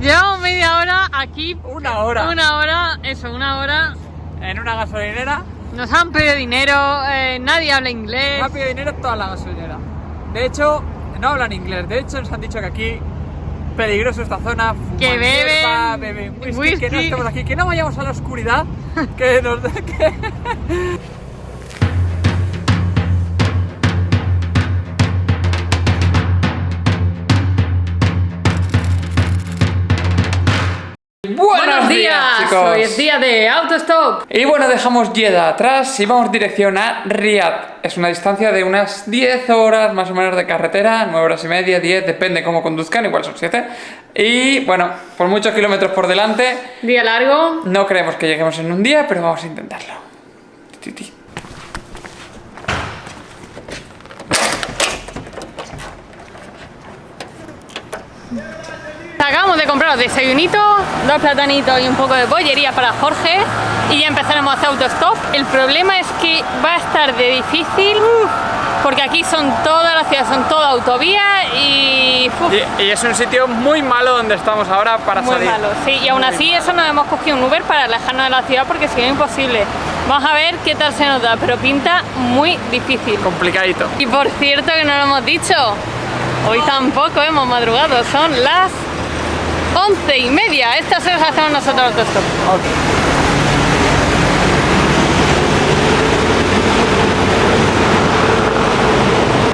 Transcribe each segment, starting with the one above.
Llevamos media hora aquí. Una hora. Una hora, eso, una hora. En una gasolinera. Nos han pedido dinero, nadie habla inglés. Nos ha pedido dinero toda la gasolinera. De hecho, no hablan inglés. De hecho, nos han dicho que aquí peligroso esta zona. Que hierba, beben whisky, que no estemos aquí, que no vayamos a la oscuridad. Que nos Buenos días, chicos. hoy es día de autostop. Y bueno, dejamos Jeddah atrás y vamos dirección a Riad. Es una distancia de unas 10 horas más o menos de carretera, 9 horas y media, 10, depende cómo conduzcan, igual son 7. Y bueno, por muchos kilómetros por delante. Día largo. No creemos que lleguemos en un día, pero vamos a intentarlo. Acabamos de comprar los desayunitos, 2 platanitos y un poco de bollería para Jorge y ya empezaremos a hacer autostop. El problema es que va a estar de difícil porque aquí son todas las ciudades, son toda autovía y es un sitio muy malo donde estamos ahora para muy salir. malo, sí, y aún así eso nos hemos cogido un Uber para alejarnos de la ciudad porque si no es imposible. Vamos a ver qué tal se nos da, pero pinta muy difícil. Complicadito. Y por cierto que no lo hemos dicho, hoy tampoco hemos madrugado, son las 11:30, estas horas hacemos nosotros autostop.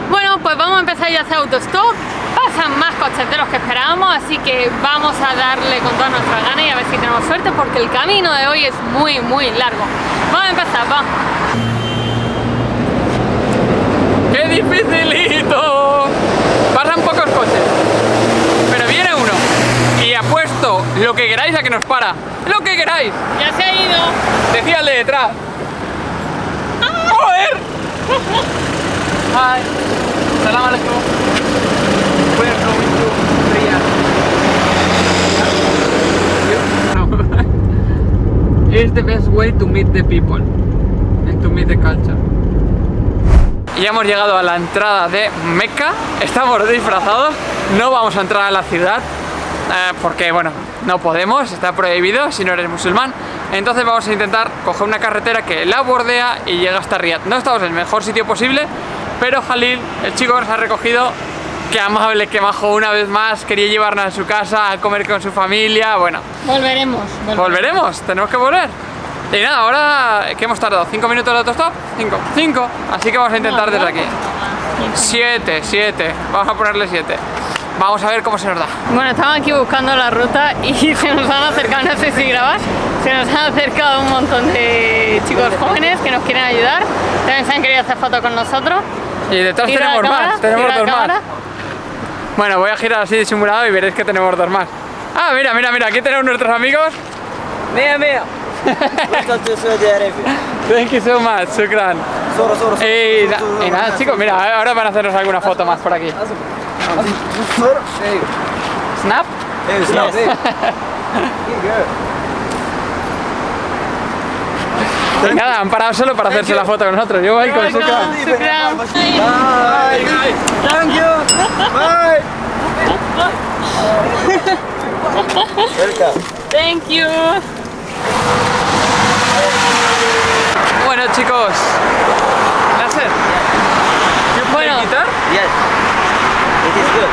Bueno, pues vamos a empezar ya a hacer autostop. Pasan más coches de los que esperábamos, así que vamos a darle con todas nuestras ganas y a ver si tenemos suerte porque el camino de hoy es muy largo. Vamos a empezar, vamos. ¡Qué dificilito! Pasan pocos coches, pero viene uno y apuesto lo que queráis a que nos para. ¡Lo que queráis! Ya se ha ido. Decía el de detrás. ¡Joder! Hi. Salam alaikum. We're going to Riyadh. It's the best way to meet the people and to meet the culture. Y hemos llegado a la entrada de Meca. Estamos disfrazados. No vamos a entrar a la ciudad porque, bueno, no podemos, está prohibido si no eres musulmán. Entonces vamos a intentar coger una carretera que la bordea y llega hasta Riad. No estamos en el mejor sitio posible, pero Jalil, el chico que nos ha recogido, qué amable, qué majo, una vez más, quería llevarnos a su casa a comer con su familia. Bueno, volveremos, tenemos que volver. Y nada, ahora que hemos tardado 5 minutos de autostop, 5, así que vamos a intentar desde aquí. 7, vamos a ponerle 7. Vamos a ver cómo se nos da. Bueno, estamos aquí buscando la ruta y se nos han acercado, no sé si grabas, se nos han acercado un montón de chicos jóvenes que nos quieren ayudar. También se han querido hacer fotos con nosotros. Y detrás tenemos más, tenemos 2 más. Bueno, voy a girar así disimulado y veréis que tenemos 2 más. Ah, mira, aquí tenemos nuestros amigos. Mira. Thank you so much, shukran. Y nada, chicos, mira, ahora van a hacernos alguna foto más por aquí. Snap. Y nada, han parado solo para hacerse la foto con nosotros. Yo voy con shukran. Bye. Thank you. Bye. Welcome. Thank you. Bueno, chicos, Nasser, Bueno, Yes. It is good.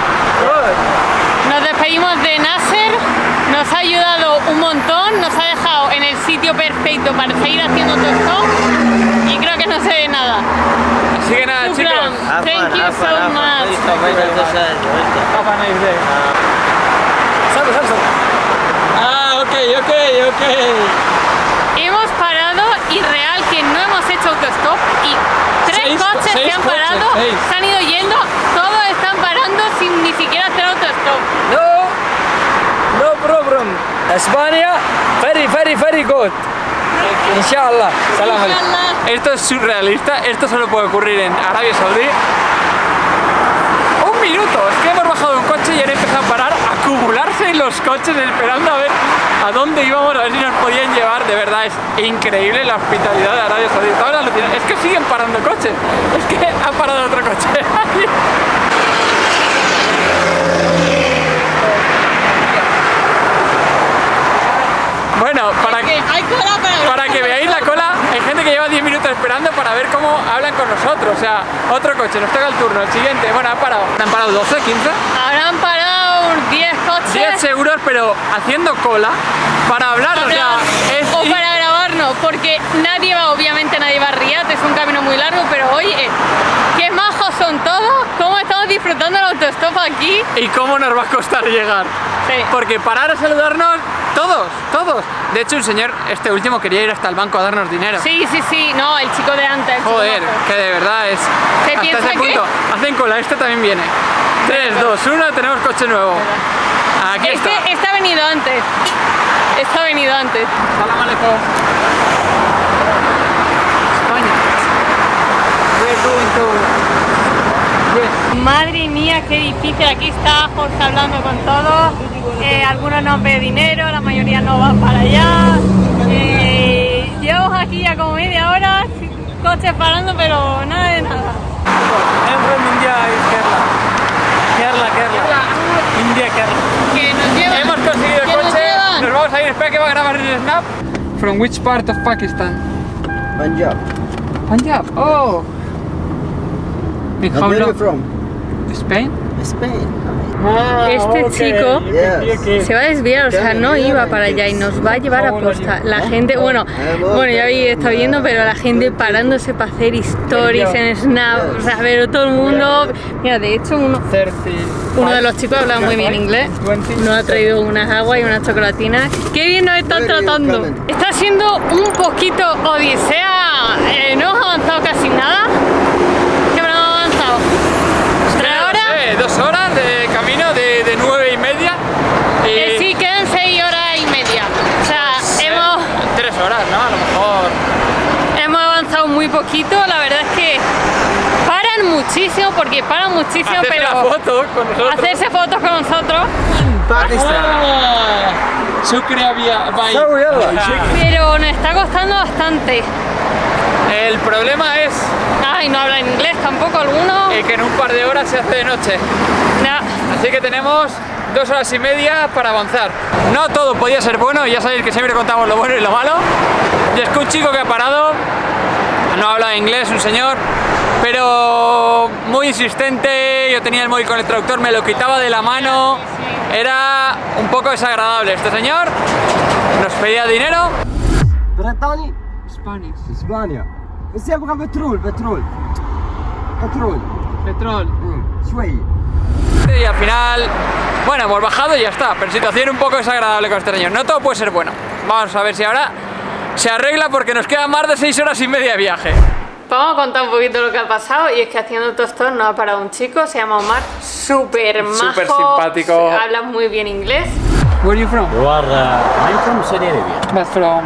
nos despedimos de Nasser, nos ha ayudado un montón, nos ha dejado en el sitio perfecto para seguir haciendo autostop y creo que no se ve nada. así que nada, chicos. Thank you so much. Have a nice day. Ok. Hemos parado y real que no hemos hecho autostop y 3 coches se han parado, se han ido yendo, todos están parando sin ni siquiera hacer autostop. No problem. España, very good. Inshallah. Salam alaikum. Inshallah. Esto es surrealista, esto solo puede ocurrir en Arabia Saudí. Un minuto, es que hemos bajado de un coche y han empezado a parar, a acumularse en los coches esperando a ver a dónde íbamos, a ver si nos podían llevar. De verdad, es increíble la hospitalidad de Arabia Saudí. Estaban alucinando. Es que siguen parando coches, es que ha parado otro coche. Hay cola Para que veáis la cola, hay gente que lleva 10 minutos esperando para ver cómo hablan con nosotros. O sea, otro coche, nos toca el turno, el siguiente. Bueno, han parado. ¿Han parado 12, 15? Habrán parado unos 10 coches. 10 seguros, pero haciendo cola para hablar. O sea, es... O para grabarnos, porque obviamente nadie va a Riad, es un camino muy largo, pero oye, qué majos son todos, cómo estamos disfrutando el autostop aquí. ¿Y cómo nos va a costar llegar? Sí. Porque parar a saludarnos, todos. De hecho, un señor, este último, quería ir hasta el banco a darnos dinero. Sí, no, el chico de antes. Joder, que de verdad es... ¿Qué hasta piensa ese que? punto. Hacen cola, este también viene. 3, 2, 1, tenemos coche nuevo. Aquí está. Este ha venido antes. Salam alaikum. España. We're going to... Yes. Madre mía, qué difícil. Aquí está Jorge hablando con todos. Algunos nos ven dinero, la mayoría no van para allá. Llevamos aquí ya como media hora, coches parando, pero nada de nada. I'm from India, Kerala. India, Kerala. Que nos llevan. Hemos conseguido el ¿Que nos coche. llevan? Nos vamos a ir. Espera que va a grabar el snap. From which part of Pakistan? Punjab. Punjab. Oh. And how Where are you long? from? Spain. Spain. Este chico Yes. se va a desviar, o sea, no iba para allá y nos va a llevar a posta. La gente, bueno, ya habéis estado viendo, pero la gente parándose para hacer stories en Snap, o sea, pero todo el mundo. Mira, de hecho, uno de los chicos habla muy bien inglés, nos ha traído unas aguas y unas chocolatinas. ¡Qué bien nos están tratando! Está siendo un poquito odisea, no hemos avanzado casi nada. ¿Qué habrán avanzado? 3 horas. 2 horas de camino de 9:30. Sí, quedan 6 horas y media. O sea, hemos 3 horas, ¿no? A lo mejor. hemos avanzado muy poquito. La verdad es que paran muchísimo, porque paran muchísimo, Hacerse pero la foto con nosotros. hacerse fotos con nosotros. Shukriya bhai. Pero nos está costando bastante. El problema es Ay, no hablan inglés tampoco alguno. que en un par de horas se hace de noche. No. Así que tenemos 2 horas y media para avanzar. No todo podía ser bueno, ya sabéis que siempre contamos lo bueno y lo malo. Y es que un chico que ha parado, no habla inglés, un señor, pero muy insistente. Yo tenía el móvil con el traductor, me lo quitaba de la mano. Era un poco desagradable. Este señor nos pedía dinero. بريطاني Spanish. اسبانيا بس يبغى بترول Petrol. شوي. Y al final, bueno, hemos bajado y ya está. Pero situación un poco desagradable con este señor. No todo puede ser bueno. Vamos a ver si ahora se arregla, porque nos quedan más de 6 horas y media de viaje. Vamos a contar un poquito lo que ha pasado, y es que haciendo autostop nos ha parado un chico, se llama Omar, súper majo, Súper simpático. habla muy bien inglés. Where are you from? You are, I'm from Saudi Arabia. But from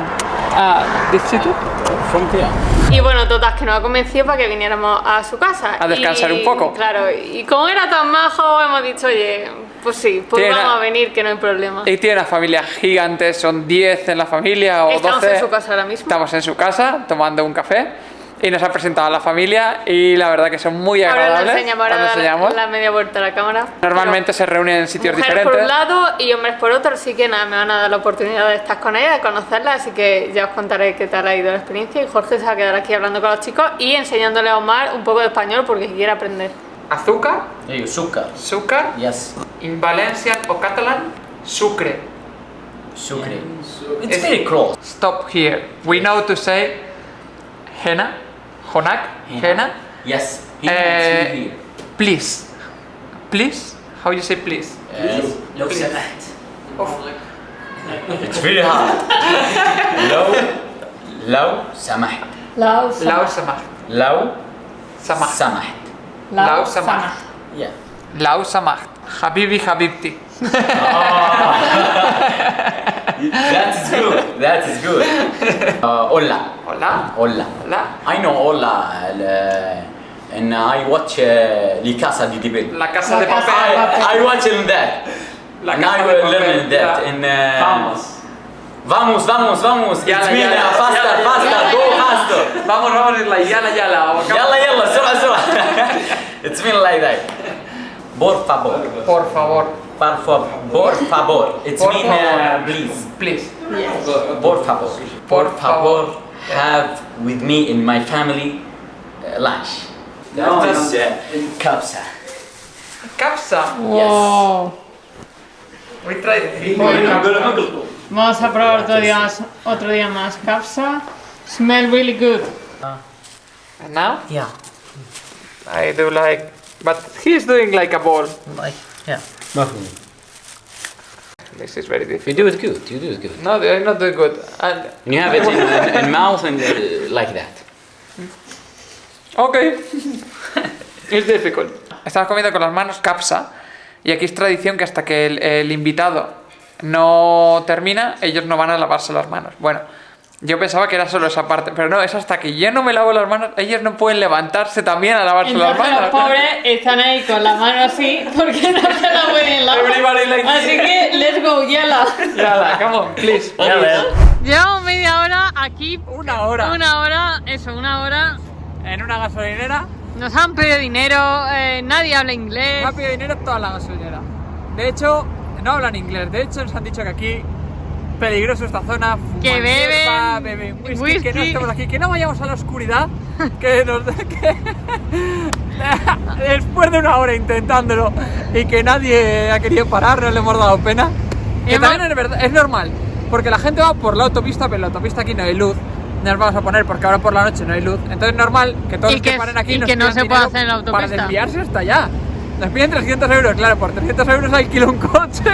this city? From here. Y bueno, total, que nos ha convencido para que viniéramos a su casa. A descansar Y, un poco. Claro, y como era tan majo, hemos dicho, oye, pues sí, pues Tiene vamos una- a venir, que no hay problema. Y tiene una familia gigante, son 10 en la familia o Estamos 12. en su casa ahora mismo. Estamos en su casa tomando un café y nos ha presentado a la familia y la verdad que son muy Ahora agradables. le enseñamos, Ahora ahora le enseñamos. la media vuelta a la cámara. Normalmente se reúnen en sitios Mujeres por diferentes. un lado y hombres por otro, así que nada, me van a dar la oportunidad de estar con ella, de conocerla, así que ya os contaré qué tal ha ido la experiencia, y Jorge se va a quedar aquí hablando con los chicos y enseñándole a Omar un poco de español porque quiere aprender. Azúcar, Hey, sukkar. azúcar, Yes. in Valencian o catalán, sucre. Shukri. It's very close. Stop here. We know to say henna, honak, henna. Yes. Eh, please. Please? How you say please? لو سمحت. It's very hard. لو سمحت. Lau samaht. لو Samaht. سمحت. Lau samaht. Yeah. Lau samaht. Habibi habibti. That is good. That is good. Hola. Hola. Hola. Hola. I know hola. And I watch La Casa de Papel. La casa de papel. I watch in that. La and Casa I de will Papel, learn that. yeah. In, Vamos. vamos. Yala, It's me yala, now. Faster, yala, faster. yala, Go yala. faster. Vamos, es la yala. يلا سرعة. It's me like that. Por favor. Por favor. Por favor. It's Por mean favor. please. Please. Por favor. Por favor. Have with me in my family lunch. No, That is no. kabsa. Capsa. Wow. We tried. Vamos a probar otro día más capsa. Smell really good. And now Yeah. I do like, but he's doing like a ball. Like yeah. This is very You difficult. do it good. You do it good. No, I'm not doing good. And And you have it in mouth and like that. okay. It's difficult. Estamos comiendo con las manos capsa y aquí es tradición que hasta que el invitado no termina, ellos no van a lavarse las manos. Bueno, yo pensaba que era solo esa parte, pero no, es hasta que yo no me lavo las manos, ellos no pueden levantarse también a lavarse las Entonces manos. los pobres están ahí con la mano así porque no se la pueden lavar. Everybody like Así que let's go, yala. Yala, come on, please. Llevamos media hora aquí. Una hora. Una hora. En una gasolinera. Nos han pedido dinero, nadie habla inglés. Me ha pedido dinero toda la gasolinera. De hecho, no hablan inglés. De hecho, nos han dicho que aquí peligroso esta zona. Fuman Que beben hierba, beben whisky, que no whisky. estemos aquí, que no vayamos a la oscuridad. Que nos. Después de una hora intentándolo y que nadie ha querido parar, no le hemos dado pena. Que Hemos- también es verdad, es normal. Porque la gente va por la autopista, pero en la autopista aquí no hay luz. Nos vamos a poner porque ahora por la noche no hay luz. Entonces es normal que todos Y los que que- paren aquí y nos que no pidan se pueda dinero hacer en la autopista. para desviarse hasta allá. Nos piden 300 euros, claro, por 300 euros alquilo un coche.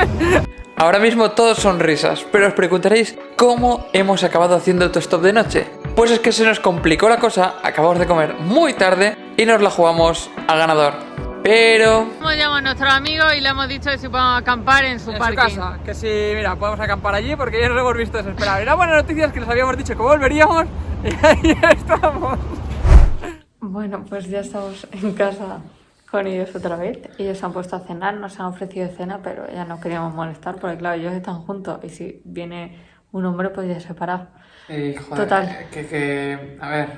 Ahora mismo todos son risas, pero os preguntaréis cómo hemos acabado haciendo autostop de noche. Pues es que se nos complicó la cosa, acabamos de comer muy tarde y nos la jugamos al ganador. Pero Hemos llamado a nuestro amigo y le hemos dicho que si podemos acampar en su en parking. su casa, que si, mira, podemos acampar allí porque ya nos hemos visto desesperados. Y la buena noticia es que les habíamos dicho que volveríamos y ahí estamos. Bueno, pues ya estamos en casa con ellos otra vez. Ellos se han puesto a cenar, nos han ofrecido cena, pero ya no queríamos molestar porque claro, ellos están juntos y si viene un hombre pues ya separado. Total. A ver,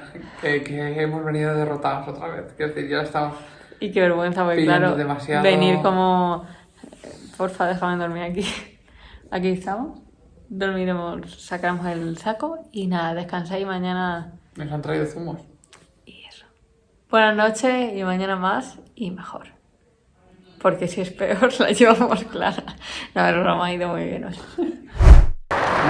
que hemos venido derrotados otra vez. Quiero decir, ya estamos. Y qué vergüenza, porque Pidiendo claro, demasiado. venir como... Porfa, déjame dormir aquí. Aquí estamos. Dormiremos, sacaremos el saco y nada, descansáis y mañana... Nos han traído zumos. Y eso. Buenas noches y mañana más y mejor. Porque si es peor la llevamos clara. No, pero no me ha ido muy bien hoy.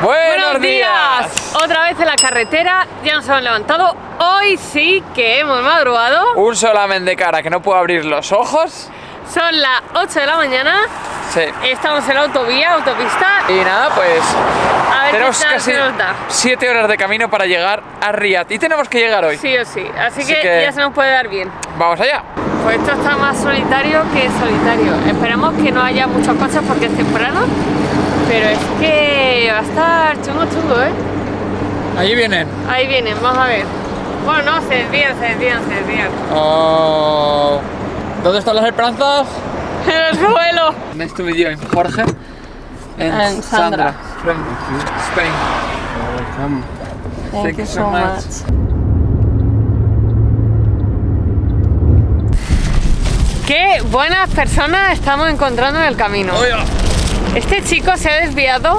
¡Buenos días! Otra vez en la carretera, ya nos hemos levantado. Hoy sí que hemos madrugado. Un solamen de cara que no puedo abrir los ojos. Son las 8 de la mañana. Sí. Estamos en la autopista. Y nada, pues A ver tenemos qué tal casi se nos da. 7 horas de camino para llegar a Riyadh. Y tenemos que llegar hoy. Sí o sí. Así Así que que- ya se nos puede dar bien. Vamos allá. Pues esto está más solitario que solitario. Esperemos que no haya muchos coches porque es temprano. Pero es que va a estar chungo, ¿eh? Allí vienen. Ahí vienen, vamos a ver. Bueno, no, se desvían. Oh. ¿Dónde están las esperanzas? En el suelo. Nice to meet you. I'm Jorge. And Sandra. From Spain. Welcome. Thank you so much. Qué buenas personas estamos encontrando en el camino. Oiga. Este chico se ha desviado.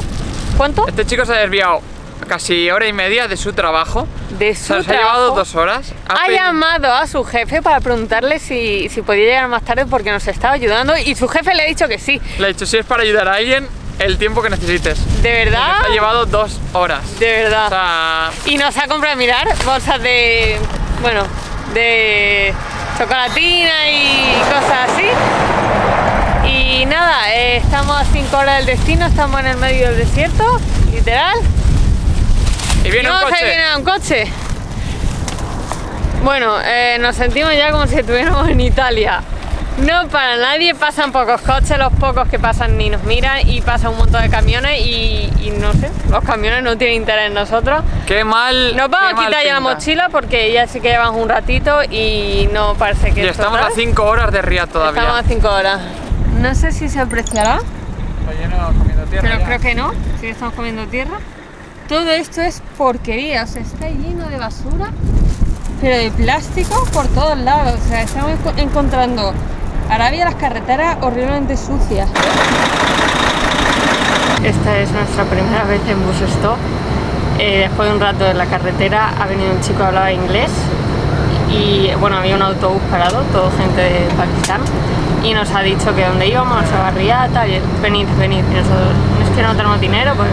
¿Cuánto? Este chico se ha desviado casi hora y media de su trabajo. De Se su nos ha llevado trabajo. 2 horas. Ha llamado a su jefe para preguntarle si podía llegar más tarde porque nos estaba ayudando y su jefe le ha dicho que sí. Le he dicho, si es para ayudar a alguien, el tiempo que necesites. ¿De Y verdad? nos ha llevado 2 horas. De verdad. O sea, Y nos ha comprado, mirar, bolsas de... Bueno, de chocolatina y cosas así. Y nada, estamos a 5 horas del destino, estamos en el medio del desierto, literal. y viene un No se coche. viene a un coche. Bueno, nos sentimos ya como si estuviéramos en Italia. No para nadie, pasan pocos coches, los pocos que pasan ni nos miran y pasa un montón de camiones y no sé, los camiones no tienen interés en nosotros. Qué mal. Nos vamos qué a mal quitar ya la pinta. mochila porque ya sí que llevamos un ratito y no parece que Y esto estamos a tal. 5 horas de Riyadh todavía. Estamos a 5 horas. No sé si se apreciará, Está lleno, comiendo tierra pero ya. creo que no. Sí, estamos comiendo tierra. Todo esto es porquería, o sea, está lleno de basura, pero de plástico por todos lados. O sea, estamos encontrando Arabia, las carreteras horriblemente sucias. Esta es nuestra primera vez en bus stop. Después de un rato en la carretera ha venido un chico que hablaba inglés y bueno, había un autobús parado, todo gente de Pakistán, y nos ha dicho que donde íbamos a Riyadh, tal, y venid. Y nosotros, es que no tenemos dinero, pues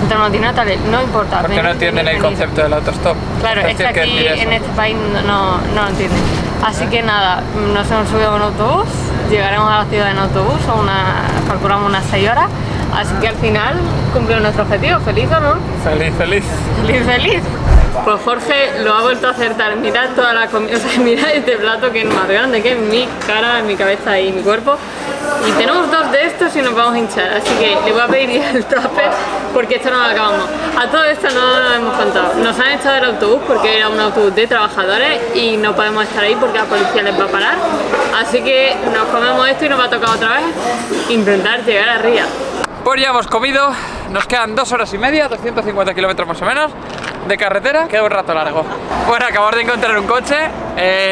no tenemos dinero, tal, no importa. Porque no entienden el concepto del autostop. Claro, es que aquí en este país no lo entienden. Así que nada, nos hemos subido a un autobús, llegaremos a la ciudad en autobús, calculamos unas 6 horas, así que al final cumplimos nuestro objetivo. ¿Feliz o no? Feliz. Feliz. Pues Jorge lo ha vuelto a acertar. Mirad toda la comida, o sea, mirad este plato que es más grande que mi cara, mi cabeza y mi cuerpo. Y tenemos 2 de estos y nos vamos a hinchar. Así que le voy a pedir el tupper porque esto no lo acabamos. A todo esto no lo hemos contado. Nos han echado del autobús porque era un autobús de trabajadores y no podemos estar ahí porque la policía les va a parar. Así que nos comemos esto y nos va a tocar otra vez intentar llegar a Riyadh. Pues ya hemos comido, nos quedan 2 horas y media, 250 kilómetros más o menos de carretera, queda un rato largo. Bueno, acabamos de encontrar un coche,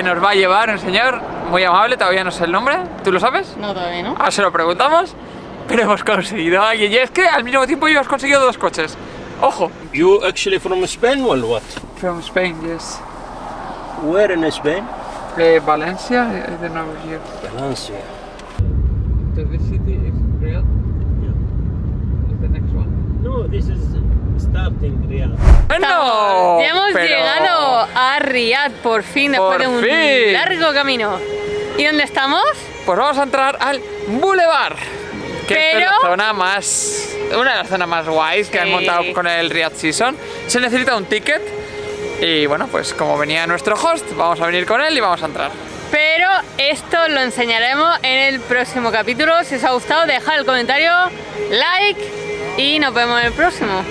nos va a llevar un señor muy amable, todavía no sé el nombre, ¿tú lo sabes? No, todavía no. Ahora se lo preguntamos, pero hemos conseguido a alguien. Y es que al mismo tiempo yo has conseguido 2 coches. Ojo. You actually from Spain or what? From Spain, yes. Where in Spain? Valencia, I don't know here. Valencia. The city is Riyadh. Is the next one. No, this is starting Riyadh. ¡No! Ya hemos llegado a Riyadh por fin, después de un largo camino. ¿Y dónde estamos? Pues vamos a entrar al Boulevard, que es Pero- la zona más... una de las zonas más guays que han montado con el Riyadh Season. Se necesita un ticket y bueno, pues como venía nuestro host, vamos a venir con él y vamos a entrar. Pero esto lo enseñaremos en el próximo capítulo. Si os ha gustado, dejad el comentario, like y nos vemos en el próximo.